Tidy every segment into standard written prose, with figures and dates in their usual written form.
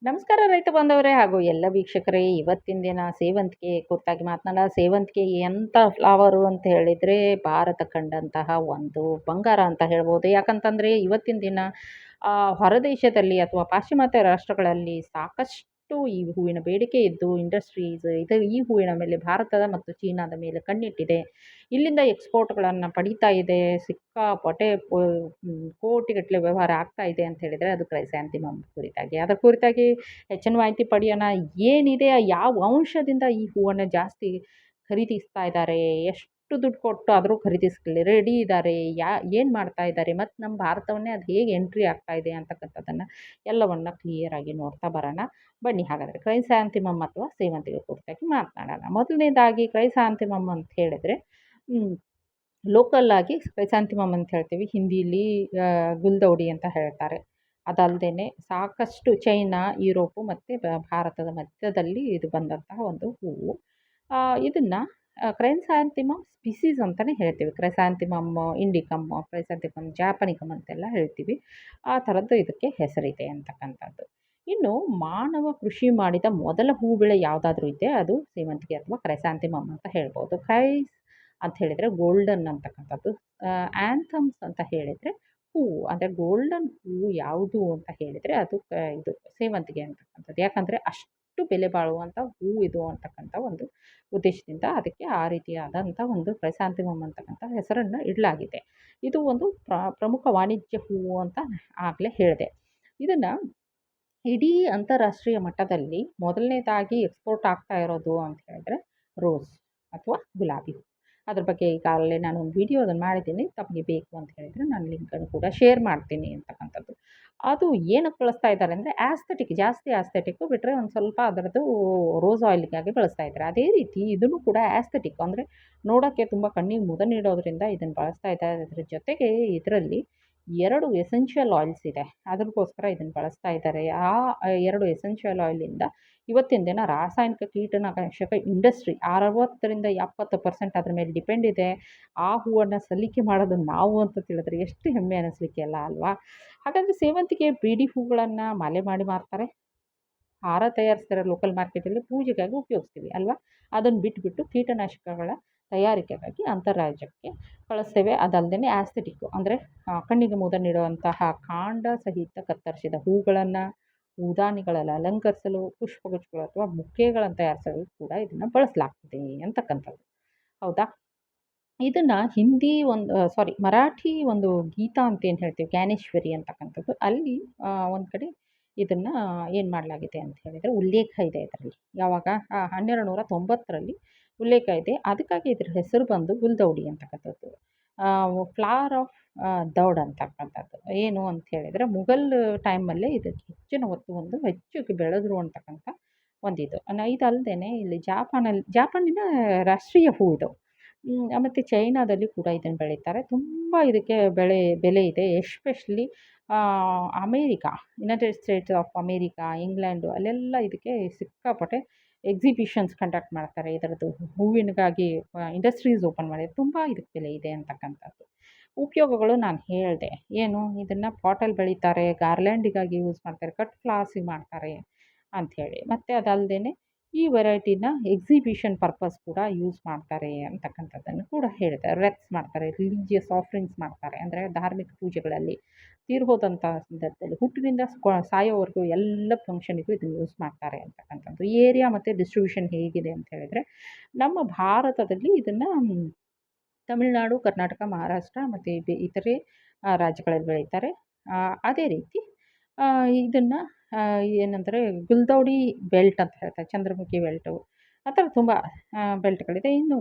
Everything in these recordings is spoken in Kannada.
ನಮಸ್ಕಾರ ರೈತ ಬಾಂಧವರೇ ಹಾಗೂ ಎಲ್ಲ ವೀಕ್ಷಕರೇ. ಇವತ್ತಿನ ದಿನ ಸೇವಂತಿಗೆ ಕುರಿತಾಗಿ ಮಾತನಾಡೋಣ. ಸೇವಂತಿಗೆ ಎಂಥ ಫ್ಲವರು ಅಂತ ಹೇಳಿದರೆ ಭಾರತ ಕಂಡಂತಹ ಒಂದು ಬಂಗಾರ ಅಂತ ಹೇಳ್ಬೋದು. ಯಾಕಂತಂದರೆ ಇವತ್ತಿನ ದಿನ ಹೊರದೇಶದಲ್ಲಿ ಅಥವಾ ಪಾಶ್ಚಿಮಾತ್ಯ ರಾಷ್ಟ್ರಗಳಲ್ಲಿ ಸಾಕಷ್ಟು ಈ ಹೂವಿನ ಬೇಡಿಕೆ ಇದ್ದು ಇಂಡಸ್ಟ್ರೀಸ್ ಈ ಹೂವಿನ ಮೇಲೆ ಭಾರತದ ಮತ್ತು ಚೀನಾದ ಮೇಲೆ ಕಣ್ಣಿಟ್ಟಿದೆ. ಇಲ್ಲಿಂದ ಎಕ್ಸ್‌ಪೋರ್ಟ್‌ಗಳನ್ನು ಪಡೀತಾ ಇದೆ. ಸಿಕ್ಕಾಪಟ್ಟೆ ಕೋಟಿಗಟ್ಟಲೆ ವ್ಯವಹಾರ ಆಗ್ತಾ ಇದೆ ಅಂತ ಹೇಳಿದರೆ ಅದು ಕ್ರೈಸಾಂಥೆಮಮ್ ಕುರಿತಾಗಿ. ಅದರ ಕುರಿತಾಗಿ ಹೆಚ್ಚಿನ ಮಾಹಿತಿ ಪಡೆಯೋಣ. ಏನಿದೆ, ಯಾವ ಅಂಶದಿಂದ ಈ ಹೂವನ್ನು ಜಾಸ್ತಿ ಖರೀದಿಸ್ತಾ ಇದ್ದಾರೆ, ಎಷ್ಟು ದುಡ್ಡು ಕೊಟ್ಟು ಆದರೂ ಖರೀದಿಸ್ಲಿಕ್ಕೆ ರೆಡಿ ಇದ್ದಾರೆ, ಏನು ಮಾಡ್ತಾ ಇದ್ದಾರೆ, ಮತ್ತು ನಮ್ಮ ಭಾರತವನ್ನೇ ಅದು ಹೇಗೆ ಎಂಟ್ರಿ ಆಗ್ತಾ ಇದೆ ಅಂತಕ್ಕಂಥದ್ದನ್ನು ಎಲ್ಲವನ್ನು ಕ್ಲಿಯರಾಗಿ ನೋಡ್ತಾ ಬರೋಣ. ಬನ್ನಿ ಹಾಗಾದರೆ ಕ್ರೈಸಾಂಥೆಮಮ್ ಅಥವಾ ಸೇವಂತಿಗೆ ಕುರಿತಾಗಿ ಮಾತನಾಡೋಣ. ಮೊದಲನೇದಾಗಿ ಕ್ರೈಸಾಂಥೆಮಮ್ ಅಂತ ಹೇಳಿದರೆ ಲೋಕಲ್ ಆಗಿ ಕ್ರೈಸಾಂಥೆಮಮ್ ಅಂತ ಹೇಳ್ತೀವಿ. ಹಿಂದೀಲಿ ಗುಲ್ದೌಡಿ ಅಂತ ಹೇಳ್ತಾರೆ. ಅದಲ್ಲದೇನೆ ಸಾಕಷ್ಟು ಚೈನಾ, ಯುರೋಪು ಮತ್ತು ಭಾರತದ ಮಧ್ಯದಲ್ಲಿ ಇದು ಬಂದಂತಹ ಒಂದು ಹೂವು. ಇದನ್ನು ಕ್ರೈಸಾಂಥೆಮಮ್ ಸ್ಪೀಸೀಸ್ ಅಂತಲೇ ಹೇಳ್ತೀವಿ. ಕ್ರೈಸಾಂಥೆಮಮ್ ಇಂಡಿಕಮ್, ಕ್ರೈಸಾಂಥೆಮಮ್ ಜಾಪನಿಕಮ್ ಅಂತೆಲ್ಲ ಹೇಳ್ತೀವಿ. ಆ ಥರದ್ದು ಇದಕ್ಕೆ ಹೆಸರಿದೆ ಅಂತಕ್ಕಂಥದ್ದು. ಇನ್ನು ಮಾನವ ಕೃಷಿ ಮಾಡಿದ ಮೊದಲ ಹೂ ಬೆಳೆ ಯಾವುದಾದ್ರೂ ಇದೆ ಅದು ಸೇವಂತಿಗೆ ಅಥವಾ ಕ್ರೈಸಾಂಥೆಮಮ್ ಅಂತ ಹೇಳ್ಬೋದು. ಅಂತ ಹೇಳಿದರೆ ಗೋಲ್ಡನ್ ಅಂತಕ್ಕಂಥದ್ದು. ಆ್ಯಂಥಮ್ಸ್ ಅಂತ ಹೇಳಿದರೆ ಹೂವು, ಅಂದರೆ ಗೋಲ್ಡನ್ ಹೂವು ಯಾವುದು ಅಂತ ಹೇಳಿದರೆ ಅದು ಇದು ಸೇವಂತಿಗೆ ಅಂತಕ್ಕಂಥದ್ದು. ಯಾಕಂದರೆ ಅಷ್ಟು ಬೆಲೆ ಬಾಳುವಂಥ ಹೂವು ಇದು ಅಂತಕ್ಕಂಥ ಒಂದು ಉದ್ದೇಶದಿಂದ ಅದಕ್ಕೆ ಆ ರೀತಿಯಾದಂಥ ಒಂದು ಕ್ರೈಸಾಂಥೆಮಮ್ ಅಂತಕ್ಕಂಥ ಹೆಸರನ್ನು ಇಡಲಾಗಿದೆ. ಇದು ಒಂದು ಪ್ರಮುಖ ವಾಣಿಜ್ಯ ಹೂವು ಅಂತ ಆಗಲೇ ಹೇಳಿದೆ. ಇದನ್ನು ಇಡೀ ಅಂತಾರಾಷ್ಟ್ರೀಯ ಮಟ್ಟದಲ್ಲಿ ಮೊದಲನೇದಾಗಿ ಎಕ್ಸ್‌ಪೋರ್ಟ್ ಆಗ್ತಾ ಇರೋದು ಅಂತ ಹೇಳಿದ್ರೆ ರೋಸ್ ಅಥವಾ ಗುಲಾಬಿ ಹೂ. ಅದ್ರ ಬಗ್ಗೆ ಈಗಾಗಲೇ ನಾನು ಒಂದು ವಿಡಿಯೋದನ್ನು ಮಾಡಿದ್ದೀನಿ. ತಮಗೆ ಬೇಕು ಅಂತ ಹೇಳಿದರೆ ನಾನು ಲಿಂಕನ್ನು ಕೂಡ ಶೇರ್ ಮಾಡ್ತೀನಿ ಅಂತಕ್ಕಂಥದ್ದು. ಅದು ಏನಕ್ಕೆ ಬಳಸ್ತಾ ಇದ್ದಾರೆ ಅಂದರೆ ಜಾಸ್ತಿ ಆಸ್ಥೆಟಿಕ್ಕು ಬಿಟ್ಟರೆ ಒಂದು ಸ್ವಲ್ಪ ಅದರದ್ದು ರೋಸ್ ಆಯಿಲ್‌ಗಾಗಿ ಬಳಸ್ತಾ ಇದ್ದಾರೆ. ಅದೇ ರೀತಿ ಇದನ್ನು ಕೂಡ ಆಸ್ಥೆಟಿಕ್ ಅಂದರೆ ನೋಡೋಕ್ಕೆ ತುಂಬ ಕಣ್ಣಿಗೆ ಮುದ ನೀಡೋದ್ರಿಂದ ಇದನ್ನು ಬಳಸ್ತಾ ಇದ್ದಾರೆ. ಅದ್ರ ಜೊತೆಗೆ ಇದರಲ್ಲಿ 2 ಎಸೆನ್ಷಿಯಲ್ ಆಯಿಲ್ಸ್ ಇದೆ. ಅದಕ್ಕೋಸ್ಕರ ಇದನ್ನು ಬಳಸ್ತಾ ಇದ್ದಾರೆ. ಆ 2 ಎಸೆನ್ಷಿಯಲ್ ಆಯಿಲಿಂದ ಇವತ್ತಿನ ದಿನ ರಾಸಾಯನಿಕ ಕೀಟನಾಶಕ ಇಂಡಸ್ಟ್ರಿ 60ರಿಂದ 70% ಅದ್ರ ಮೇಲೆ ಡಿಪೆಂಡ್ ಇದೆ. ಆ ಹೂವನ್ನು ಸಲಿಕೆ ಮಾಡೋದು ನಾವು ಅಂತ ತಿಳಿದ್ರೆ ಎಷ್ಟು ಹೆಮ್ಮೆ ಅನ್ನಿಸ್ಲಿಕ್ಕೆ ಇಲ್ಲ ಅಲ್ವಾ? ಹಾಗಾದರೆ ಸೇವಂತಿಗೆ ಬೀಡಿ ಹೂಗಳನ್ನು ಮಾಲೆ ಮಾಡಿ ಮಾರ್ತಾರೆ. ಹಾರ ತಯಾರಿಸ್ತಾರೆ ಲೋಕಲ್ ಮಾರ್ಕೆಟಲ್ಲಿ, ಪೂಜೆಗಾಗಿ ಉಪಯೋಗಿಸ್ತೀವಿ ಅಲ್ವಾ? ಅದನ್ನು ಬಿಟ್ಟುಬಿಟ್ಟು ಕೀಟನಾಶಕಗಳ ತಯಾರಿಕೆಗಾಗಿ ಅಂತರ್ರಾಜ್ಯಕ್ಕೆ ಕಳಿಸ್ತೇವೆ. ಅದಲ್ಲದೆ ಆಸ್ಥೆಟಿಕ್ಕು ಅಂದರೆ ಕಣ್ಣಿಗೆ ಮುದ ನೀಡುವಂತಹ ಕಾಂಡ ಸಹಿತ ಕತ್ತರಿಸಿದ ಹೂಗಳನ್ನು ಹೂದಾನಿಗಳಲ್ಲಿ ಅಲಂಕರಿಸಲು, ಪುಷ್ಪಗುಚ್ಛಗಳು ಅಥವಾ ಬುಕ್ಕೆಗಳನ್ನು ತಯಾರಿಸಲು ಕೂಡ ಇದನ್ನು ಬಳಸಲಾಗ್ತದೆ ಅಂತಕ್ಕಂಥದ್ದು. ಹೌದಾ? ಇದನ್ನು ಮರಾಠಿ ಒಂದು ಗೀತಾ ಅಂತ ಏನು ಹೇಳ್ತೀವಿ, ಜ್ಞಾನೇಶ್ವರಿ ಅಂತಕ್ಕಂಥದ್ದು. ಅಲ್ಲಿ ಒಂದು ಕಡೆ ಇದನ್ನು ಏನು ಮಾಡಲಾಗಿದೆ ಅಂತ ಹೇಳಿದರೆ ಉಲ್ಲೇಖ ಇದೆ ಇದರಲ್ಲಿ. ಯಾವಾಗ 1290ರಲ್ಲಿ ಉಲ್ಲೇಖ ಇದೆ. ಅದಕ್ಕಾಗಿ ಇದ್ರ ಹೆಸರು ಬಂದು ಗುಲ್ದೌಡಿ ಅಂತಕ್ಕಂಥದ್ದು. ಫ್ಲವರ್ ಆಫ್ ದೌಡ್ ಅಂತಕ್ಕಂಥದ್ದು. ಏನು ಅಂತ ಹೇಳಿದರೆ ಮುಘಲ್ ಟೈಮಲ್ಲೇ ಇದಕ್ಕೆ ಹೆಚ್ಚಿನ ಒತ್ತು ಹೆಚ್ಚು ಬೆಳೆದ್ರು ಅಂತಕ್ಕಂಥ ಒಂದಿದು. ಇದಲ್ಲದೆ ಇಲ್ಲಿ ಜಾಪಾನಿನ ರಾಷ್ಟ್ರೀಯ ಹೂ ಇದು. ಮತ್ತು ಚೈನಾದಲ್ಲಿ ಕೂಡ ಇದನ್ನು ಬೆಳೀತಾರೆ. ತುಂಬ ಇದಕ್ಕೆ ಬೆಲೆ ಇದೆ. Especially America, United States of America, England ಅಲ್ಲೆಲ್ಲ ಇದಕ್ಕೆ ಸಿಕ್ಕಾಪಟ್ಟೆ ಎಕ್ಸಿಬಿಷನ್ಸ್ ಕಂಡಕ್ಟ್ ಮಾಡ್ತಾರೆ. ಇದರದ್ದು ಹೂವಿನಗಾಗಿ ಇಂಡಸ್ಟ್ರೀಸ್ ಓಪನ್ ಮಾಡಿದ್ದಾರೆ. ತುಂಬ ಇದಕ್ಕೆ ಬೆಲೆ ಇದೆ ಅಂತಕ್ಕಂಥದ್ದು. ಉಪಯೋಗಗಳು ನಾನು ಹೇಳಿದೆ. ಏನು, ಇದನ್ನು ಪಾಟಲ್ಲಿ ಬೆಳೀತಾರೆ, ಗಾರ್ಲ್ಯಾಂಡಿಗಾಗಿ ಯೂಸ್ ಮಾಡ್ತಾರೆ, ಕಟ್ ಫ್ಲವರ್ಸಿಗೆ ಮಾಡ್ತಾರೆ ಅಂಥೇಳಿ. ಮತ್ತು ಅದಲ್ಲದೆ ಈ ವೆರೈಟಿನ ಎಕ್ಸಿಬಿಷನ್ ಪರ್ಪಸ್ ಕೂಡ ಯೂಸ್ ಮಾಡ್ತಾರೆ ಅಂತಕ್ಕಂಥದ್ದನ್ನು ಕೂಡ ಹೇಳಿದೆ. ರೆಕ್ಸ್ ಮಾಡ್ತಾರೆ, ರಿಲಿಜಿಯಸ್ ಆಫರಿಂಗ್ಸ್ ಮಾಡ್ತಾರೆ, ಅಂದರೆ ಧಾರ್ಮಿಕ ಪೂಜೆಗಳಲ್ಲಿ, ತೀರ್ಹೋದಂಥ ಸಂದರ್ಭದಲ್ಲಿ, ಹುಟ್ಟಿನಿಂದ ಸಾಯೋವರೆಗೂ ಎಲ್ಲ ಫಂಕ್ಷನಿಗೂ ಇದನ್ನು ಯೂಸ್ ಮಾಡ್ತಾರೆ ಅಂತಕ್ಕಂಥದ್ದು. ಈ ಏರಿಯಾ ಮತ್ತು ಡಿಸ್ಟ್ರಿಬ್ಯೂಷನ್ ಹೇಗಿದೆ ಅಂತ ಹೇಳಿದರೆ ನಮ್ಮ ಭಾರತದಲ್ಲಿ ಇದನ್ನು ತಮಿಳುನಾಡು, ಕರ್ನಾಟಕ, ಮಹಾರಾಷ್ಟ್ರ ಮತ್ತು ಇತರೆ ರಾಜ್ಯಗಳಲ್ಲಿ ಬೆಳೀತಾರೆ. ಅದೇ ರೀತಿ ಇದನ್ನು ಏನಂದರೆ ಗುಲ್ದೌಡಿ ಬೆಲ್ಟ್ ಅಂತ ಹೇಳ್ತಾರೆ, ಚಂದ್ರಮುಖಿ ಬೆಲ್ಟು, ಆ ಥರ ತುಂಬ ಬೆಲ್ಟ್ಗಳಿದೆ. ಇನ್ನು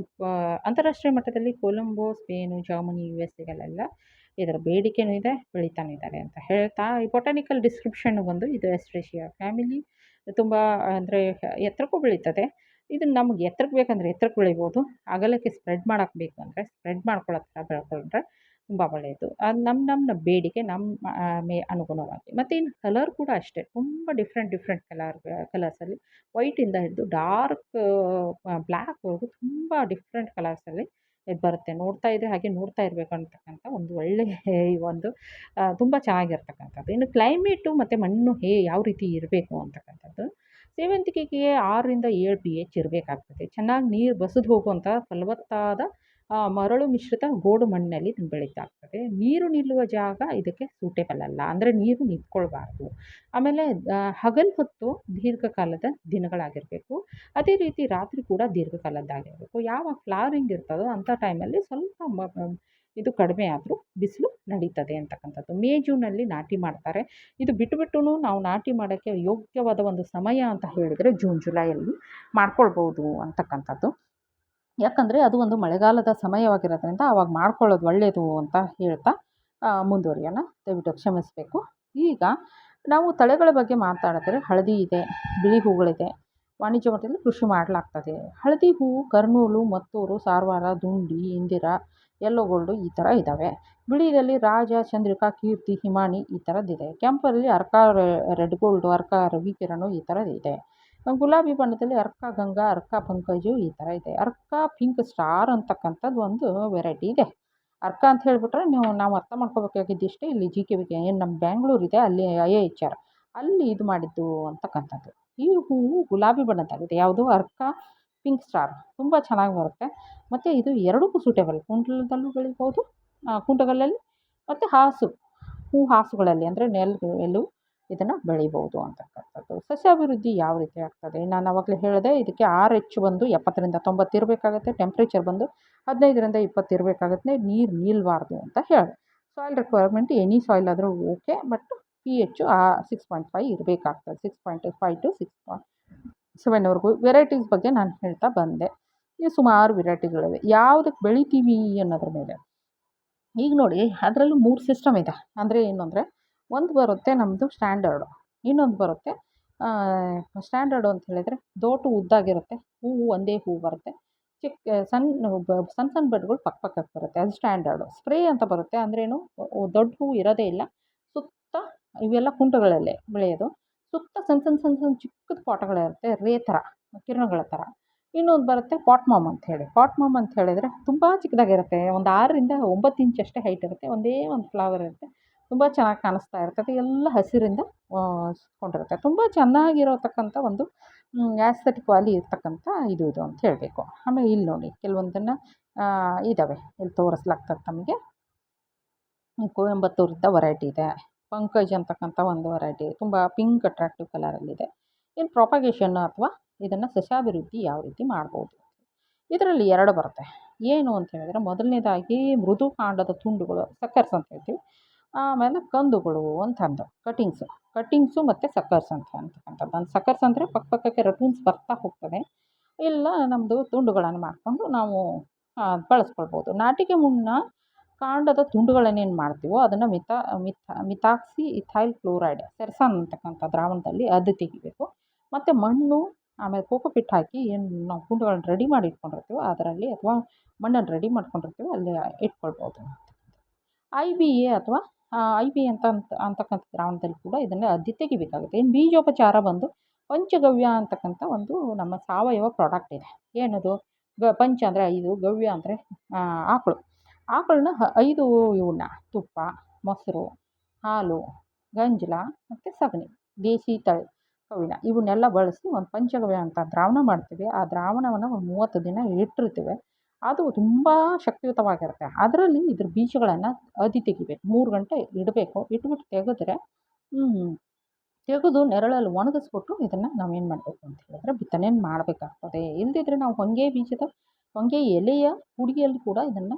ಅಂತಾರಾಷ್ಟ್ರೀಯ ಮಟ್ಟದಲ್ಲಿ ಕೊಲಂಬೋ, ಸ್ಪೇನು, ಜರ್ಮನಿ, USA ಇದರ ಬೇಡಿಕೆನೂ ಇದೆ, ಬೆಳೀತಾನೂ ಇದ್ದಾರೆ ಅಂತ ಹೇಳ್ತಾ, ಈ ಬೊಟಾನಿಕಲ್ ಡಿಸ್ಕ್ರಿಪ್ಷನ್ ಬಂದು ಇದು ಎಸ್ಟ್ರೇಷಿಯಾ ಫ್ಯಾಮಿಲಿ. ತುಂಬ ಅಂದರೆ ಎತ್ತರಕ್ಕೂ ಬೆಳೀತದೆ. ಇದನ್ನು ನಮ್ಗೆ ಎತ್ತರಕ್ಕೆ ಬೇಕಂದರೆ ಎತ್ತರಕ್ಕೆ ಬೆಳಿಬೋದು. ಅಗಲಕ್ಕೆ ಸ್ಪ್ರೆಡ್ ಮಾಡೋಕ್ಕೆ ಬೇಕು ಅಂದರೆ ಸ್ಪ್ರೆಡ್ ಮಾಡ್ಕೊಳ್ಳೋ ಥರ ಬೆಳ್ಕೊಂಡ್ರೆ ತುಂಬ ಒಳ್ಳೆಯದು. ಅದು ನಮ್ಮ ಬೇಡಿಕೆ ಅನುಗುಣವಾಗಿ. ಮತ್ತು ಇನ್ನು ಕಲರ್ ಕೂಡ ಅಷ್ಟೇ, ತುಂಬ ಡಿಫ್ರೆಂಟ್ ಕಲರ್ಸಲ್ಲಿ ವೈಟಿಂದ ಹಿಡಿದು ಡಾರ್ಕ್ ಬ್ಲ್ಯಾಕ್ವರೆಗೂ ತುಂಬ ಡಿಫ್ರೆಂಟ್ ಕಲರ್ಸಲ್ಲಿ ಇದು ಬರುತ್ತೆ. ನೋಡ್ತಾ ಇದ್ರೆ ಹಾಗೆ ನೋಡ್ತಾ ಇರಬೇಕು ಅಂತಕ್ಕಂಥ ಒಂದು ಒಳ್ಳೆಯ ಈ ಒಂದು ತುಂಬ ಚೆನ್ನಾಗಿರ್ತಕ್ಕಂಥದ್ದು. ಇನ್ನು ಕ್ಲೈಮೇಟು ಮತ್ತು ಮಣ್ಣು ಯಾವ ರೀತಿ ಇರಬೇಕು ಅಂತಕ್ಕಂಥದ್ದು, ಸೇವಂತಿಗೆಗೆ 6ರಿಂದ 7 pH ಇರಬೇಕಾಗ್ತದೆ. ಚೆನ್ನಾಗಿ ನೀರು ಬಸಿದು ಹೋಗುವಂಥ ಫಲವತ್ತಾದ ಮರಳು ಮಿಶ್ರಿತ ಗೋಡು ಮಣ್ಣಲ್ಲಿ ಇದನ್ನ ಬೆಳೀತಾಗ್ತದೆ. ನೀರು ನಿಲ್ಲುವ ಜಾಗ ಇದಕ್ಕೆ ಸೂಟೇಬಲ್ ಅಲ್ಲ. ಅಂದರೆ ನೀರು ನಿಂತ್ಕೊಳ್ಬಾರ್ದು. ಆಮೇಲೆ ಹಗಲು ಹೊತ್ತು ದೀರ್ಘಕಾಲದ ದಿನಗಳಾಗಿರಬೇಕು. ಅದೇ ರೀತಿ ರಾತ್ರಿ ಕೂಡ ದೀರ್ಘಕಾಲದ್ದಾಗಿರಬೇಕು. ಯಾವಾಗ ಫ್ಲವರಿಂಗ್ ಇರ್ತದೋ ಅಂಥ ಟೈಮಲ್ಲಿ ಸ್ವಲ್ಪ ಇದು ಕಡಿಮೆ ಆದರೂ ಬಿಸಿಲು ನಡೀತದೆ ಅಂತಕ್ಕಂಥದ್ದು. ಮೇ, ಜೂನಲ್ಲಿ ನಾಟಿ ಮಾಡ್ತಾರೆ. ಇದು ಬಿಟ್ಟುಬಿಟ್ಟು ನಾವು ನಾಟಿ ಮಾಡೋಕ್ಕೆ ಯೋಗ್ಯವಾದ ಒಂದು ಸಮಯ ಅಂತ ಹೇಳಿದರೆ ಜೂನ್, ಜುಲೈಯಲ್ಲಿ ಮಾಡ್ಕೊಳ್ಬೋದು ಅಂತಕ್ಕಂಥದ್ದು. ಯಾಕಂದರೆ ಅದು ಒಂದು ಮಳೆಗಾಲದ ಸಮಯವಾಗಿರೋದ್ರಿಂದ ಆವಾಗ ಮಾಡ್ಕೊಳ್ಳೋದು ಒಳ್ಳೆಯದು ಅಂತ ಹೇಳ್ತಾ ಮುಂದುವರಿಯೋಣ. ದಯವಿಟ್ಟು ಕ್ಷಮಿಸಬೇಕು. ಈಗ ನಾವು ತಳಿಗಳ ಬಗ್ಗೆ ಮಾತಾಡಿದ್ರೆ ಹಳದಿ ಇದೆ, ಬಿಳಿ ಹೂಗಳಿದೆ. ವಾಣಿಜ್ಯ ಮಟ್ಟದಲ್ಲಿ ಕೃಷಿ ಮಾಡಲಾಗ್ತದೆ. ಹಳದಿ ಹೂವು ಕರ್ನೂಲು, ಮತ್ತೂರು, ಸಾರವಾರ, ದುಂಡಿ, ಇಂದಿರಾ, ಯೆಲ್ಲೋ ಗೋಲ್ಡು ಈ ಥರ ಇದ್ದಾವೆ. ಬಿಳಿಯಲ್ಲಿ ರಾಜ, ಚಂದ್ರಿಕಾ, ಕೀರ್ತಿ, ಹಿಮಾನಿ ಈ ಥರದ್ದಿದೆ. ಕೆಂಪಲ್ಲಿ ಅರ್ಕ ರೆಡ್ ಗೋಲ್ಡು, ಅರ್ಕ ರವಿಕಿರಣು ಈ ಥರದ್ದಿದೆ. ಗುಲಾಬಿ ಬಣ್ಣದಲ್ಲಿ ಅರ್ಕ ಗಂಗಾ, ಅರ್ಕ ಪಂಕಜು ಈ ಥರ ಇದೆ. ಅರ್ಕ ಪಿಂಕ್ ಸ್ಟಾರ್ ಅಂತಕ್ಕಂಥದ್ದು ಒಂದು ವೆರೈಟಿ ಇದೆ. ಅರ್ಕ ಅಂತ ಹೇಳಿಬಿಟ್ರೆ ನಾವು ಅರ್ಥ ಮಾಡ್ಕೋಬೇಕಾಗಿದ್ದಿಷ್ಟೇ. ಇಲ್ಲಿ GKV ಏನು ನಮ್ಮ ಬ್ಯಾಂಗ್ಳೂರಿದೆ, ಅಲ್ಲಿ IIHR ಅಲ್ಲಿ ಇದು ಮಾಡಿದ್ದು ಅಂತಕ್ಕಂಥದ್ದು. ಈ ಹೂವು ಗುಲಾಬಿ ಬಣ್ಣದ್ದಾಗಿದೆ. ಯಾವುದು ಅರ್ಕ ಪಿಂಕ್ ಸ್ಟಾರ್ ತುಂಬ ಚೆನ್ನಾಗಿ ಬರುತ್ತೆ. ಮತ್ತು ಇದು ಎರಡಕ್ಕೂ ಸೂಟೇಬಲ್. ಕುಂಡಲದಲ್ಲೂ ಬೆಳಿಬೋದು, ಕುಂಟಗಲ್ಲಲ್ಲಿ ಮತ್ತು ಹಾಸುಗಳಲ್ಲಿ ಅಂದರೆ ನೆಲದಲ್ಲೂ ಇದನ್ನು ಬೆಳಿಬೋದು ಅಂತಕ್ಕಂಥದ್ದು. ಸಸ್ಯಾಭಿವೃದ್ಧಿ ಯಾವ ರೀತಿ ಆಗ್ತದೆ, ನಾನು ಆವಾಗಲೇ ಹೇಳಿದೆ. ಇದಕ್ಕೆ RH ಬಂದು 70ರಿಂದ 90 ಇರಬೇಕಾಗುತ್ತೆ. ಟೆಂಪ್ರೇಚರ್ ಬಂದು 15ರಿಂದ 20 ಇರಬೇಕಾಗುತ್ತೆ. ನೀರು ನಿಲ್ಬಾರ್ದು ಅಂತ ಹೇಳಿದೆ. ಸಾಯಿಲ್ ರಿಕ್ವೈರ್ಮೆಂಟ್ ಎನಿ ಸಾಯಿಲ್ ಆದರೂ ಓಕೆ, ಬಟ್ pH 6.5 ಇರಬೇಕಾಗ್ತದೆ. 6.5 to 6.7ವರೆಗೂ. ವೆರೈಟೀಸ್ ಬಗ್ಗೆ ನಾನು ಹೇಳ್ತಾ ಬಂದೆ. ಈ ಸುಮಾರು ವೆರೈಟಿಗಳಿವೆ. ಯಾವುದಕ್ಕೆ ಬೆಳಿತೀವಿ ಅನ್ನೋದ್ರ ಮೇಲೆ. ಈಗ ನೋಡಿ, ಅದರಲ್ಲೂ 3 ಸಿಸ್ಟಮ್ ಇದೆ. ಅಂದರೆ ಏನು ಅಂದರೆ, ಒಂದು ಬರುತ್ತೆ ನಮ್ಮದು ಸ್ಟ್ಯಾಂಡರ್ಡು, ಇನ್ನೊಂದು ಬರುತ್ತೆ ಸ್ಟ್ಯಾಂಡರ್ಡು ಅಂತ ಹೇಳಿದರೆ ದೋಟು ಉದ್ದಾಗಿರುತ್ತೆ. ಹೂವು ಒಂದೇ ಹೂವು ಬರುತ್ತೆ. ಸಣ್ಣ ಬಡ್ಗಳು ಪಕ್ಕಕ್ಕೆ ಬರುತ್ತೆ. ಅದು ಸ್ಟ್ಯಾಂಡರ್ಡು. ಸ್ಪ್ರೇ ಅಂತ ಬರುತ್ತೆ. ಅಂದ್ರೇನು, ದೊಡ್ಡ ಹೂವು ಇರೋದೇ ಇಲ್ಲ. ಸುತ್ತ ಇವೆಲ್ಲ ಕುಂಟಗಳಲ್ಲೇ ಬೆಳೆಯೋದು. ಸುತ್ತ ಸಣ್ಣ ಚಿಕ್ಕದ ಪಾಟ್ಗಳಿರುತ್ತೆ, ರೇ ಥರ, ಕಿರಣಗಳ ಥರ. ಇನ್ನೊಂದು ಬರುತ್ತೆ ಪಾಟ್ ಮಾಮ್ ಅಂತ ಹೇಳಿ. ಪಾಟ್ ಮಾಮ್ ಅಂತ ಹೇಳಿದರೆ ತುಂಬ ಚಿಕ್ಕದಾಗಿರುತ್ತೆ. ಒಂದು 6ರಿಂದ 9 ಇಂಚ್ ಅಷ್ಟೇ ಹೈಟ್ ಇರುತ್ತೆ. ಒಂದೇ ಒಂದು ಫ್ಲವರ್ ಇರುತ್ತೆ. ತುಂಬ ಚೆನ್ನಾಗಿ ಕಾಣಿಸ್ತಾ ಇರ್ತದೆ. ಎಲ್ಲ ಹಸಿರಿಂದ ಕೊಂಡಿರುತ್ತೆ. ತುಂಬ ಚೆನ್ನಾಗಿರತಕ್ಕಂಥ ಒಂದು ಆಸ್ಥೆಟಿಕ್ ವ್ಯಾಲಿ ಇರ್ತಕ್ಕಂಥ ಇದು ಅಂತ ಹೇಳಬೇಕು. ಆಮೇಲೆ ಇಲ್ಲಿ ನೋಡಿ, ಕೆಲವೊಂದನ್ನು ಇದ್ದಾವೆ, ಇಲ್ಲಿ ತೋರಿಸ್ಲಾಗ್ತದೆ ತಮಗೆ. ಕೊಯಂಬತ್ತೂರಿಂದ ವೆರೈಟಿ ಇದೆ. ಪಂಕಜ್ ಅಂತಕ್ಕಂಥ ಒಂದು ವೆರೈಟಿ ತುಂಬ ಪಿಂಕ್ ಅಟ್ರಾಕ್ಟಿವ್ ಕಲರಲ್ಲಿದೆ. ಇನ್ನು ಪ್ರಾಪಗೇಷನ್ ಅಥವಾ ಇದನ್ನು ಸಸ್ಯಾಭಿವೃದ್ಧಿ ಯಾವ ರೀತಿ ಮಾಡ್ಬೋದು. ಇದರಲ್ಲಿ 2 ಬರುತ್ತೆ. ಏನು ಅಂತ ಹೇಳಿದ್ರೆ, ಮೊದಲನೇದಾಗಿ ಮೃದು ಕಾಂಡದ ತುಂಡುಗಳು, ಸಕ್ಕರ್ಸ್ ಅಂತ ಹೇಳ್ತೀವಿ. ಆಮೇಲೆ ಕಂದುಗಳು ಅಂತಂದು ಕಟ್ಟಿಂಗ್ಸು ಮತ್ತು ಸಕ್ಕರ್ಸ್ ಅಂತಕ್ಕಂಥದ್ದು. ನಾನು ಸಕ್ಕರ್ಸ್ ಅಂದರೆ ಪಕ್ಕಕ್ಕೆ ರಟೂನ್ಸ್ ಬರ್ತಾ ಹೋಗ್ತದೆ. ಇಲ್ಲ ನಮ್ಮದು ತುಂಡುಗಳನ್ನು ಮಾಡಿಕೊಂಡು ನಾವು ಬಳಸ್ಕೊಳ್ಬೋದು. ನಾಟಿಗೆ ಮುನ್ನ ಕಾಂಡದ ತುಂಡುಗಳನ್ನೇನು ಮಾಡ್ತೀವೋ ಅದನ್ನು ಮಿಥಾಕ್ಸಿ ಇಥೈಲ್ ಕ್ಲೋರೈಡ್ ಸೆರ್ಸಾನ್ ಅಂತಕ್ಕಂಥ ದ್ರಾವಣದಲ್ಲಿ ಅದು ತೆಗಿಬೇಕು. ಮತ್ತು ಮಣ್ಣು, ಆಮೇಲೆ ಕೋಕೋಪಿಟ್ ಹಾಕಿ ಏನು ನಾವು ತುಂಡುಗಳನ್ನ ರೆಡಿ ಮಾಡಿ ಇಟ್ಕೊಂಡಿರ್ತೀವೋ ಅದರಲ್ಲಿ, ಅಥವಾ ಮಣ್ಣನ್ನು ರೆಡಿ ಮಾಡ್ಕೊಂಡಿರ್ತೀವೋ ಅಲ್ಲಿ ಇಟ್ಕೊಳ್ಬೋದು. IBA ಅಥವಾ IBA ಅಂತಕ್ಕಂಥ ದ್ರಾವಣದಲ್ಲಿ ಕೂಡ ಇದನ್ನು ಅದ್ದಿ ತೆಗಿಬೇಕಾಗುತ್ತೆ. ಇನ್ನು ಬೀಜೋಪಚಾರ ಬಂದು ಪಂಚಗವ್ಯ ಅಂತಕ್ಕಂಥ ಒಂದು ನಮ್ಮ ಸಾವಯವ ಪ್ರಾಡಕ್ಟ್ ಇದೆ. ಏನದು, ಪಂಚ ಅಂದರೆ 5, ಗವ್ಯ ಅಂದರೆ ಆಕಳನ್ನ 5 ಇವನ್ನ ತುಪ್ಪ, ಮೊಸರು, ಹಾಲು, ಗಂಜಲ ಮತ್ತು ಸಗಣಿ, ದೇಸಿ ಕವಿನ ಇವನ್ನೆಲ್ಲ ಬಳಸಿ ಒಂದು ಪಂಚಗವ್ಯ ಅಂತ ದ್ರಾವಣ ಮಾಡ್ತೀವಿ. ಆ ದ್ರಾವಣವನ್ನು ಒಂದು 30 ದಿನ ಇಟ್ಟಿರ್ತೀವಿ. ಅದು ತುಂಬ ಶಕ್ತಿಯುತವಾಗಿರುತ್ತೆ. ಅದರಲ್ಲಿ ಇದ್ರ ಬೀಜಗಳನ್ನು ಅದ್ದಿ ತೆಗಿಬೇಕು. 3 ಗಂಟೆ ಇಡಬೇಕು. ಇಟ್ಬಿಟ್ಟು ತೆಗೆದು ನೆರಳಲ್ಲಿ ಒಣಗಿಸ್ಬಿಟ್ಟು ಇದನ್ನು ನಾವೇನು ಮಾಡಬೇಕು ಅಂತ ಹೇಳಿದ್ರೆ ಬಿತ್ತನೆಯನ್ನು ಮಾಡಬೇಕಾಗ್ತದೆ. ಇಲ್ಲದಿದ್ದರೆ ನಾವು ಹೊಂಗೆ ಎಲೆಯ ಪುಡಿಯಲ್ಲಿ ಕೂಡ ಇದನ್ನು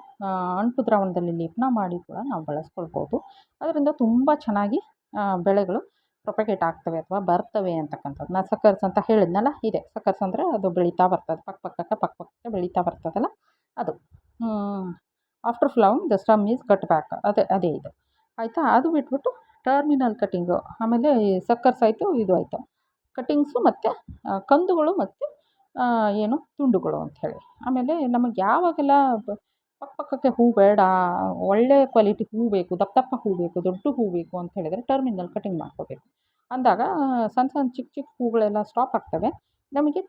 ಅಂಟು ದ್ರಾವಣದಲ್ಲಿ ಲೇಪನ ಮಾಡಿ ಕೂಡ ನಾವು ಬಳಸ್ಕೊಳ್ಬೋದು. ಅದರಿಂದ ತುಂಬ ಚೆನ್ನಾಗಿ ಬೆಳೆಗಳು ಪ್ರೊಪಗೇಟ್ ಆಗ್ತವೆ ಅಥವಾ ಬರ್ತವೆ ಅಂತಕ್ಕಂಥದ್ದು. ನಾನು ಸಕ್ಕರ್ಸ್ ಅಂತ ಹೇಳಿದ್ನಲ್ಲ, ಇದೆ ಸಕ್ಕರ್ಸ್ ಅಂದರೆ ಅದು ಬೆಳೀತಾ ಬರ್ತದೆ, ಪಕ್ಕಕ್ಕೆ ಬೆಳೀತಾ ಬರ್ತದಲ್ಲ ಅದು. After flowering the stem is cut back, ಅದೇ ಇದು ಆಯಿತಾ. ಅದು ಬಿಟ್ಬಿಟ್ಟು ಟರ್ಮಿನಲ್ ಕಟ್ಟಿಂಗು, ಆಮೇಲೆ ಸಕ್ಕರ್ಸ್ ಆಯಿತು, ಇದು ಆಯಿತು ಕಟ್ಟಿಂಗ್ಸು, ಮತ್ತು ಕಂದುಗಳು ಮತ್ತು ತುಂಡುಗಳು ಅಂಥೇಳಿ. ಆಮೇಲೆ ನಮಗೆ ಯಾವಾಗೆಲ್ಲ ಪಕ್ಕಕ್ಕೆ ಹೂ ಬೇಡ, ಒಳ್ಳೆ ಕ್ವಾಲಿಟಿ ಹೂ ಬೇಕು, ದಪ್ಪ ಹೂ ಬೇಕು, ದೊಡ್ಡ ಹೂ ಬೇಕು ಅಂತ ಹೇಳಿದರೆ ಟರ್ಮಿನಲ್ ಕಟ್ಟಿಂಗ್ ಮಾಡ್ಕೋಬೇಕು. ಅಂದಾಗ ಚಿಕ್ಕ ಹೂಗಳೆಲ್ಲ ಸ್ಟಾಪ್ ಆಗ್ತವೆ. ನಮಗೆ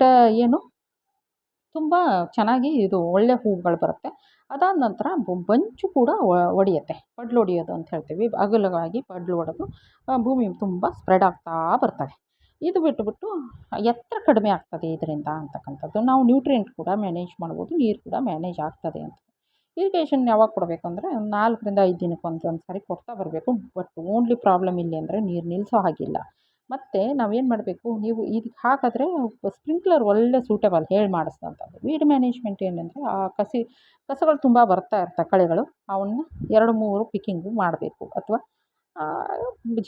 ತುಂಬ ಚೆನ್ನಾಗಿ ಇದು ಒಳ್ಳೆ ಹೂವುಗಳು ಬರುತ್ತೆ. ಅದಾದ ನಂತರ ಬಂಚು ಕೂಡ ಒಡೆಯುತ್ತೆ. ಪಡ್ಲು ಹೊಡೆಯೋದು ಅಂತ ಹೇಳ್ತೀವಿ. ಅಗಲವಾಗಿ ಪಡ್ಲು ಹೊಡೆದು ಭೂಮಿ ತುಂಬ ಸ್ಪ್ರೆಡ್ ಆಗ್ತಾ ಬರ್ತವೆ. ಇದು ಬಿಟ್ಟುಬಿಟ್ಟು ಎತ್ತರ ಕಡಿಮೆ ಆಗ್ತದೆ ಇದರಿಂದ ಅಂತಕ್ಕಂಥದ್ದು. ನಾವು ನ್ಯೂಟ್ರಿಯೆಂಟ್ ಕೂಡ ಮ್ಯಾನೇಜ್ ಮಾಡ್ಬೋದು, ನೀರು ಕೂಡ ಮ್ಯಾನೇಜ್ ಆಗ್ತದೆ ಅಂತ. ಇರಿಗೇಷನ್ ಯಾವಾಗ ಕೊಡಬೇಕು ಅಂದರೆ 4ರಿಂದ 5 ದಿನಕ್ಕೆ ಒಂದೊಂದು ಸಾರಿ ಕೊಡ್ತಾ ಬರಬೇಕು. ಬಟ್ ಓನ್ಲಿ ಪ್ರಾಬ್ಲಮ್ ಇಲ್ಲಿ ಅಂದರೆ ನೀರು ನಿಲ್ಲಿಸೋ ಹಾಗಿಲ್ಲ. ಮತ್ತು ನಾವೇನು ಮಾಡಬೇಕು, ನೀವು ಇದಕ್ಕೆ ಹಾಕಿದ್ರೆ ಸ್ಪ್ರಿಂಕ್ಲರ್ ಒಳ್ಳೆ ಸೂಟೇಬಲ್ ಹೇಳಿ ಮಾಡಿಸಿದಂಥದ್ದು. ವೀಡ್ ಮ್ಯಾನೇಜ್ಮೆಂಟ್ ಏನಂದರೆ ಆ ಕಸಗಳು ತುಂಬ ಬರ್ತಾ ಇರ್ತವೆ, ಕಳೆಗಳು. ಅವನ್ನ 2-3 ಪಿಕ್ಕಿಂಗು ಮಾಡಬೇಕು. ಅಥವಾ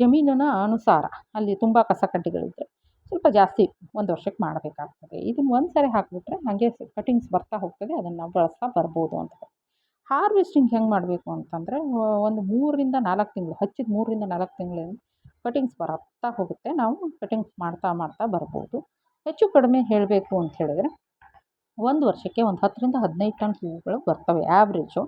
ಜಮೀನಿನ ಅನುಸಾರ ಅಲ್ಲಿ ತುಂಬ ಕಸ ಕಡ್ಡಿಗಳಿದ್ದರೆ ಸ್ವಲ್ಪ ಜಾಸ್ತಿ 1 ವರ್ಷಕ್ಕೆ ಮಾಡಬೇಕಾಗ್ತದೆ. ಇದನ್ನು ಒಂದು ಸಾರಿ ಹಾಕಿಬಿಟ್ರೆ ಹಾಗೆ ಕಟಿಂಗ್ಸ್ ಬರ್ತಾ ಹೋಗ್ತದೆ, ಅದನ್ನು ನಾವು ಬಳಸ್ತಾ ಬರ್ಬೋದು ಅಂತ. ಹಾರ್ವೆಸ್ಟಿಂಗ್ ಹೆಂಗೆ ಮಾಡಬೇಕು ಅಂತಂದರೆ ಒಂದು 3ರಿಂದ 4 ತಿಂಗಳು, ಹಚ್ಚಿದ 3ರಿಂದ 4 ತಿಂಗಳಿಂದ ಕಟಿಂಗ್ಸ್ ಬರ್ತಾ ಹೋಗುತ್ತೆ. ನಾವು ಕಟಿಂಗ್ಸ್ ಮಾಡ್ತಾ ಬರ್ಬೋದು. ಹೆಚ್ಚು ಕಡಿಮೆ ಹೇಳಬೇಕು ಅಂತ ಹೇಳಿದ್ರೆ 1 ವರ್ಷಕ್ಕೆ ಒಂದು 10ರಿಂದ 15 ಟನ್ ಹೂವುಗಳು ಬರ್ತವೆ ಆ್ಯಾವ್ರೇಜು.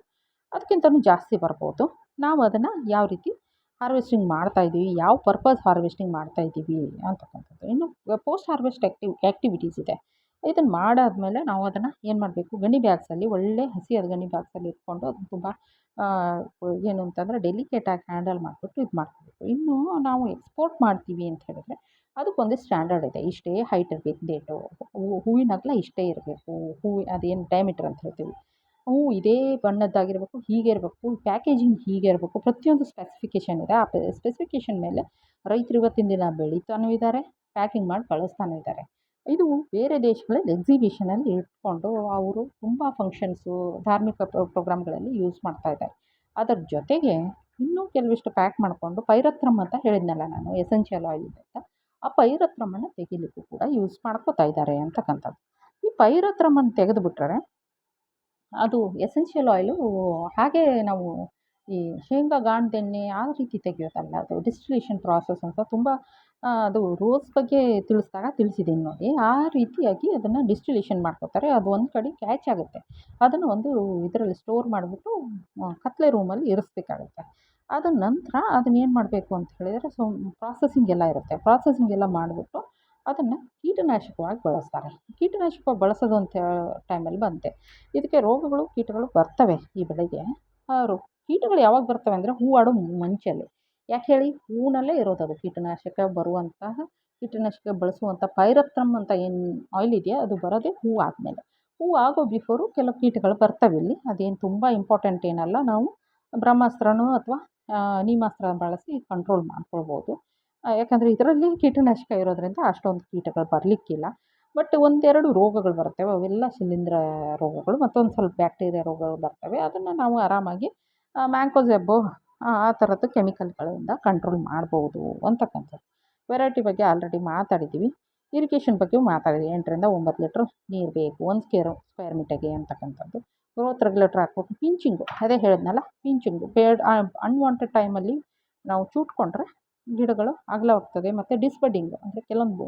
ಅದಕ್ಕಿಂತನೂ ಜಾಸ್ತಿ ಬರ್ಬೋದು. ನಾವು ಅದನ್ನು ಯಾವ ರೀತಿ ಹಾರ್ವೆಸ್ಟಿಂಗ್ ಮಾಡ್ತಾಯಿದ್ದೀವಿ, ಯಾವ ಪರ್ಪಸ್ ಹಾರ್ವೆಸ್ಟಿಂಗ್ ಮಾಡ್ತಾಯಿದ್ದೀವಿ ಅಂತಕ್ಕಂಥದ್ದು. ಇನ್ನು ಪೋಸ್ಟ್ ಹಾರ್ವೆಸ್ಟ್ ಆ್ಯಕ್ಟಿವಿಟೀಸ್ ಇದೆ. ಇದನ್ನು ಮಾಡಾದಮೇಲೆ ನಾವು ಅದನ್ನು ಏನು ಮಾಡಬೇಕು, ಗಣಿ ಬ್ಯಾಗ್ಸಲ್ಲಿ ಒಳ್ಳೆ ಹಸಿಯಾದ ಗಣಿ ಬ್ಯಾಗ್ಸಲ್ಲಿ ಇಟ್ಕೊಂಡು ಅದನ್ನು ತುಂಬ ಏನು ಅಂತಂದರೆ ಡೆಲಿಕೇಟಾಗಿ ಹ್ಯಾಂಡಲ್ ಮಾಡಿಬಿಟ್ಟು ಇದು ಮಾಡ್ಕೋಬೇಕು. ಇನ್ನು ನಾವು ಎಕ್ಸ್ಪೋರ್ಟ್ ಮಾಡ್ತೀವಿ ಅಂತ ಹೇಳಿದ್ರೆ ಅದಕ್ಕೊಂದು ಸ್ಟ್ಯಾಂಡರ್ಡ್ ಇದೆ. ಇಷ್ಟೇ ಹೈಟ್ ಇರಬೇಕು, ಡೇಟು, ಹೂವಿನ ಅಗಲ ಇಷ್ಟೇ ಇರಬೇಕು, ಅದೇನು ಡಯಾಮೀಟರ್ ಅಂತ ಹೇಳ್ತೀವಿ, ಹೂವು ಇದೇ ಬಣ್ಣದ್ದಾಗಿರಬೇಕು, ಹೀಗೆ ಇರಬೇಕು, ಪ್ಯಾಕೇಜಿಂಗ್ ಹೀಗೆ ಇರಬೇಕು, ಪ್ರತಿಯೊಂದು ಸ್ಪೆಸಿಫಿಕೇಷನ್ ಇದೆ. ಆ ಸ್ಪೆಸಿಫಿಕೇಷನ್ ಮೇಲೆ ರೈತರು ಇವತ್ತಿನ ದಿನ ಬೆಳೀತಾನೂ ಇದ್ದಾರೆ, ಪ್ಯಾಕಿಂಗ್ ಮಾಡಿ ಕಳಿಸ್ತಾನೂ ಇದ್ದಾರೆ. ಇದು ಬೇರೆ ದೇಶಗಳಲ್ಲಿ ಎಕ್ಸಿಬಿಷನಲ್ಲಿ ಇಟ್ಕೊಂಡು ಅವರು ತುಂಬ ಫಂಕ್ಷನ್ಸು, ಧಾರ್ಮಿಕ ಪ್ರೋಗ್ರಾಮ್ಗಳಲ್ಲಿ ಯೂಸ್ ಮಾಡ್ತಾಯಿದ್ದಾರೆ. ಅದರ ಜೊತೆಗೆ ಇನ್ನೂ ಕೆಲವಿಷ್ಟು ಪ್ಯಾಕ್ ಮಾಡಿಕೊಂಡು ಪೈರತ್ರಮ್ ಅಂತ ಹೇಳಿದ್ನಲ್ಲ ನಾನು, ಎಸೆನ್ಷಿಯಲ್ ಆಯಿಲ್ ಅಂತ, ಆ ಪೈರತ್ರಮನ್ನು ತೆಗಿಲಿಕ್ಕೂ ಕೂಡ ಯೂಸ್ ಮಾಡ್ಕೋತಾ ಇದ್ದಾರೆ ಅಂತಕ್ಕಂಥದ್ದು. ಈ ಪೈರತ್ರಮನ್ನು ತೆಗೆದುಬಿಟ್ರೆ ಅದು ಎಸೆನ್ಷಿಯಲ್ ಆಯಿಲು ಹಾಗೆ ನಾವು ಈ ಶೇಂಗಾ ಗಾಣದೆಣ್ಣೆ ಆ ರೀತಿ ತೆಗೆಯೋದಲ್ಲ, ಅದು ಡಿಸ್ಟಿಲೇಷನ್ ಪ್ರಾಸೆಸ್ ಅಂತ ತುಂಬ ಅದು ರೋಸ್ ಬಗ್ಗೆ ತಿಳಿಸಿದಾಗ ತಿಳಿಸಿದ್ದೀನಿ ನೋಡಿ. ಆ ರೀತಿಯಾಗಿ ಅದನ್ನು ಡಿಸ್ಟಿಲೇಷನ್ ಮಾಡ್ಕೋತಾರೆ. ಅದು ಒಂದು ಕಡೆ ಕ್ಯಾಚ್ ಆಗುತ್ತೆ. ಅದನ್ನು ಒಂದು ಇದರಲ್ಲಿ ಸ್ಟೋರ್ ಮಾಡಿಬಿಟ್ಟು ಕತ್ಲೆ ರೂಮಲ್ಲಿ ಇರಿಸ್ಬೇಕಾಗುತ್ತೆ. ಅದ ನಂತರ ಅದನ್ನೇನು ಮಾಡಬೇಕು ಅಂತ ಹೇಳಿದರೆ ಪ್ರಾಸೆಸಿಂಗ್ ಎಲ್ಲ ಇರುತ್ತೆ. ಪ್ರಾಸೆಸಿಂಗ್ ಎಲ್ಲ ಮಾಡಿಬಿಟ್ಟು ಅದನ್ನು ಕೀಟನಾಶಕವಾಗಿ ಬಳಸ್ತಾರೆ. ಕೀಟನಾಶಕ ಬಳಸೋದು ಅಂತ ಟೈಮಲ್ಲಿ ಬಂತೆ ಇದಕ್ಕೆ ರೋಗಗಳು, ಕೀಟಗಳು ಬರ್ತವೆ ಈ ಬೆಳೆಗೆ. ಕೀಟಗಳು ಯಾವಾಗ ಬರ್ತವೆ ಅಂದರೆ ಹೂವಾಡೋ ಮುಂಚೆಯಲ್ಲಿ. ಯಾಕೆ ಹೇಳಿ, ಹೂವಿನಲ್ಲೇ ಇರೋದು ಅದು ಕೀಟನಾಶಕ ಬರುವಂತಹ, ಕೀಟನಾಶಕ ಬಳಸುವಂಥ ಪೈರತ್ರಮ್ ಅಂತ ಏನು ಆಯಿಲ್ ಇದೆಯಾ ಅದು ಬರೋದೇ ಹೂವು ಆದಮೇಲೆ. ಹೂವು ಆಗೋ ಬಿಫೋರು ಕೆಲವು ಕೀಟಗಳು ಬರ್ತವೆ ಇಲ್ಲಿ. ಅದೇನು ತುಂಬ ಇಂಪಾರ್ಟೆಂಟ್ ಏನಲ್ಲ. ನಾವು ಬ್ರಹ್ಮಾಸ್ತ್ರನೋ ಅಥವಾ ನೀಮಾಸ್ತ್ರ ಬಳಸಿ ಕಂಟ್ರೋಲ್ ಮಾಡ್ಕೊಳ್ಬೋದು. ಯಾಕಂದರೆ ಇದರಲ್ಲಿ ಕೀಟನಾಶಕ ಇರೋದರಿಂದ ಅಷ್ಟೊಂದು ಕೀಟಗಳು ಬರಲಿಕ್ಕಿಲ್ಲ. ಬಟ್ 1-2 ರೋಗಗಳು ಬರ್ತವೆ. ಅವೆಲ್ಲ ಶಿಲೀಂಧ್ರ ರೋಗಗಳು, ಮತ್ತೊಂದು ಸ್ವಲ್ಪ ಬ್ಯಾಕ್ಟೀರಿಯಾ ರೋಗಗಳು ಬರ್ತವೆ. ಅದನ್ನು ನಾವು ಆರಾಮಾಗಿ ಮ್ಯಾಂಕೋಜೆಬ್ಬು ಆ ಥರದ್ದು ಕೆಮಿಕಲ್ಗಳಿಂದ ಕಂಟ್ರೋಲ್ ಮಾಡ್ಬೋದು ಅಂತಕ್ಕಂಥದ್ದು. ವೆರೈಟಿ ಬಗ್ಗೆ ಆಲ್ರೆಡಿ ಮಾತಾಡಿದ್ದೀವಿ. ಇರಿಗೇಷನ್ ಬಗ್ಗೆ ಮಾತಾಡಿದ್ವಿ. 8ರಿಂದ 9 ಲೀಟ್ರ್ ನೀರು ಬೇಕು 1 ಸ್ಕ್ವೇರ್ ಮೀಟರ್ಗೆ ಅಂತಕ್ಕಂಥದ್ದು. ಗ್ರೋತ್ ರೆಗ್ಯುಲೇಟರ್ ಹಾಕ್ಬೇಕು. ಪಿಂಚಿಂಗು ಅದೇ ಹೇಳಿದ್ನಲ್ಲ, ಪಿಂಚಿಂಗು ಅನ್ವಾಂಟೆಡ್ ಟೈಮಲ್ಲಿ ನಾವು ಚೂಟ್ಕೊಂಡ್ರೆ ಗಿಡಗಳು ಅಗಲವಾಗ್ತದೆ. ಮತ್ತು ಡಿಸ್ಬಡ್ಡಿಂಗು ಅಂದರೆ ಕೆಲವೊಂದು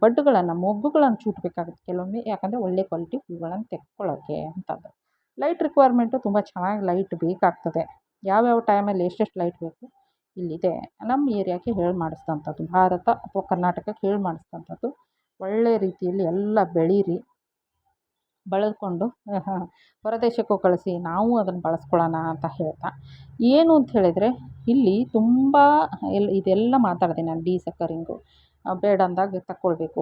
ಬಡ್ಡುಗಳನ್ನು, ಮೊಗ್ಗುಗಳನ್ನು ಚೂಟಬೇಕಾಗುತ್ತೆ ಕೆಲವೊಮ್ಮೆ. ಯಾಕಂದರೆ ಒಳ್ಳೆ ಕ್ವಾಲಿಟಿ ಹೂಗಳನ್ನು ತೆಕ್ಕೊಳ್ಳೋಕ್ಕೆ ಅಂತದ್ದು. ಲೈಟ್ ರಿಕ್ವೈರ್ಮೆಂಟು ತುಂಬ ಚೆನ್ನಾಗಿ ಲೈಟ್ ಬೇಕಾಗ್ತದೆ. ಯಾವ್ಯಾವ ಟೈಮಲ್ಲಿ ಎಷ್ಟೆಷ್ಟು ಲೈಟ್ ಬೇಕು ಇಲ್ಲಿದೆ. ನಮ್ಮ ಏರಿಯಾಕ್ಕೆ ಹೇಳಿ ಮಾಡಿಸಿದಂಥದ್ದು, ಭಾರತ ಅಥವಾ ಕರ್ನಾಟಕಕ್ಕೆ ಹೇಳಿ ಮಾಡಿಸಿದಂಥದ್ದು. ಒಳ್ಳೆಯ ರೀತಿಯಲ್ಲಿ ಎಲ್ಲ ಬೆಳೀರಿ, ಬೆಳೆದುಕೊಂಡು ಹೊರದೇಶಕ್ಕೂ ಕಳಿಸಿ, ನಾವು ಅದನ್ನು ಬಳಸ್ಕೊಳ್ಳೋಣ ಅಂತ ಹೇಳ್ತಾ, ಏನು ಅಂತ ಹೇಳಿದರೆ ಇಲ್ಲಿ ತುಂಬ ಇದೆಲ್ಲ ಮಾತಾಡಿದೆ ನಾನು. ಡಿಸಕ್ಕರಿಂಗು ಬೇಡ ಅಂದಾಗ ತಕ್ಕೊಳ್ಬೇಕು.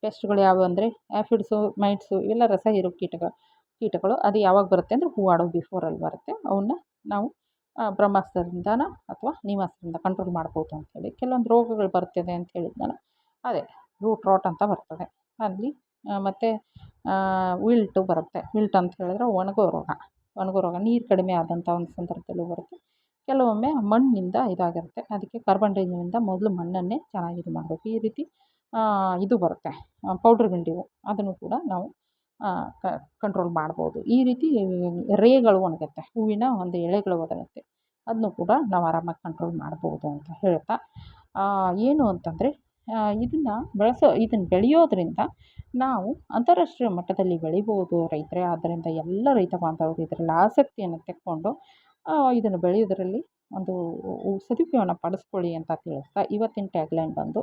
ಪೆಸ್ಟ್ಗಳು ಯಾವುವು ಅಂದರೆ ಆ್ಯಫಿಡ್ಸು, ಮೈಟ್ಸು ಇವೆಲ್ಲ ರಸ ಹೀರೋ ಕೀಟಗಳು. ಅದು ಯಾವಾಗ ಬರುತ್ತೆ ಅಂದರೆ ಹೂವಾಡೋ ಬಿಫೋರಲ್ಲಿ ಬರುತ್ತೆ. ಅವನ್ನ ನಾವು ಬ್ರಹ್ಮಾಸ್ತ್ರದಿಂದನ ಅಥವಾ ನೀಮಾಸ್ತ್ರದಿಂದ ಕಂಟ್ರೋಲ್ ಮಾಡ್ಬೋದು ಅಂಥೇಳಿ. ಕೆಲವೊಂದು ರೋಗಗಳು ಬರ್ತದೆ ಅಂತ ಹೇಳಿದ್ನಲ್ಲ, ಅದೇ ರೂಟ್ ರಾಟ್ ಅಂತ ಬರ್ತದೆ ಅಲ್ಲಿ. ಮತ್ತು ವಿಲ್ಟು ಬರುತ್ತೆ. ವಿಲ್ಟ್ ಅಂತ ಹೇಳಿದ್ರೆ ಒಣಗೋ ರೋಗ ನೀರು ಕಡಿಮೆ ಆದಂಥ ಒಂದು ಸಂದರ್ಭದಲ್ಲೂ ಬರುತ್ತೆ. ಕೆಲವೊಮ್ಮೆ ಮಣ್ಣಿನಿಂದ ಇದಾಗಿರುತ್ತೆ. ಅದಕ್ಕೆ ಕಾರ್ಬನ್ ಡೈಆಕ್ಸೈಡ್ನಿಂದ ಮೊದಲು ಮಣ್ಣನ್ನೇ ಚೆನ್ನಾಗಿ ಇದು ಮಾಡಬೇಕು. ಈ ರೀತಿ ಇದು ಬರುತ್ತೆ ಪೌಡ್ರ್ ಮಿಲ್ಡ್ಯೂ, ಅದನ್ನು ಕೂಡ ನಾವು ಕಂಟ್ರೋಲ್ ಮಾಡ್ಬೋದು. ಈ ರೀತಿ ರೇಗಳು ಒಣಗುತ್ತೆ, ಹೂವಿನ ಒಂದು ಎಳೆಗಳು ಒಣಗುತ್ತೆ, ಅದನ್ನು ಕೂಡ ನಾವು ಆರಾಮಾಗಿ ಕಂಟ್ರೋಲ್ ಮಾಡ್ಬೋದು ಅಂತ ಹೇಳ್ತಾ, ಏನು ಅಂತಂದರೆ ಇದನ್ನು ಬೆಳೆಯೋದ್ರಿಂದ ನಾವು ಅಂತಾರಾಷ್ಟ್ರೀಯ ಮಟ್ಟದಲ್ಲಿ ಬೆಳಿಬೋದು ರೈತರೇ. ಆದ್ದರಿಂದ ಎಲ್ಲ ರೈತ ಬಾಂಧವರು ಇದರಲ್ಲಿ ಆಸಕ್ತಿಯನ್ನು ತೆಕ್ಕೊಂಡು ಇದನ್ನು ಬೆಳೆಯೋದರಲ್ಲಿ ಒಂದು ಸದುಪಯೋಗವನ್ನು ಪಡಿಸ್ಕೊಳ್ಳಿ ಅಂತ ತಿಳಿಸ್ತಾ, ಇವತ್ತಿನ ಟ್ಯಾಗ್ಲೈನ್ ಬಂದು,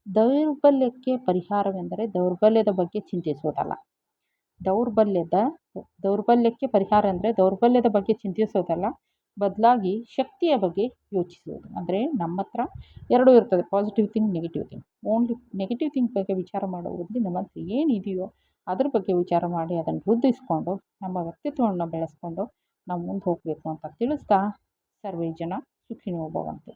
ದೌರ್ಬಲ್ಯಕ್ಕೆ ಪರಿಹಾರವೆಂದರೆ ದೌರ್ಬಲ್ಯದ ಬಗ್ಗೆ ಚಿಂತಿಸುವುದಲ್ಲ, ದೌರ್ಬಲ್ಯದ ದೌರ್ಬಲ್ಯಕ್ಕೆ ಪರಿಹಾರ ಅಂದರೆ ದೌರ್ಬಲ್ಯದ ಬಗ್ಗೆ ಚಿಂತಿಸೋದಲ್ಲ, ಬದಲಾಗಿ ಶಕ್ತಿಯ ಬಗ್ಗೆ ಯೋಚಿಸುವುದು. ಅಂದರೆ ನಮ್ಮ ಹತ್ರ ಎರಡೂ ಇರ್ತದೆ, positive think, negative think. Only negative think ಬಗ್ಗೆ ವಿಚಾರ ಮಾಡೋ ಬದಲು ನಮ್ಮ ಹತ್ರ ಏನಿದೆಯೋ ಅದ್ರ ಬಗ್ಗೆ ವಿಚಾರ ಮಾಡಿ ಅದನ್ನು ವೃದ್ಧಿಸ್ಕೊಂಡು ನಮ್ಮ ವ್ಯಕ್ತಿತ್ವವನ್ನು ಬೆಳೆಸ್ಕೊಂಡು ನಾವು ಮುಂದೆ ಹೋಗಬೇಕು ಅಂತ ತಿಳಿಸ್ತಾ ಸರ್ವೇ ಜನ ಸುಖಿನೋ ಭವಂತು.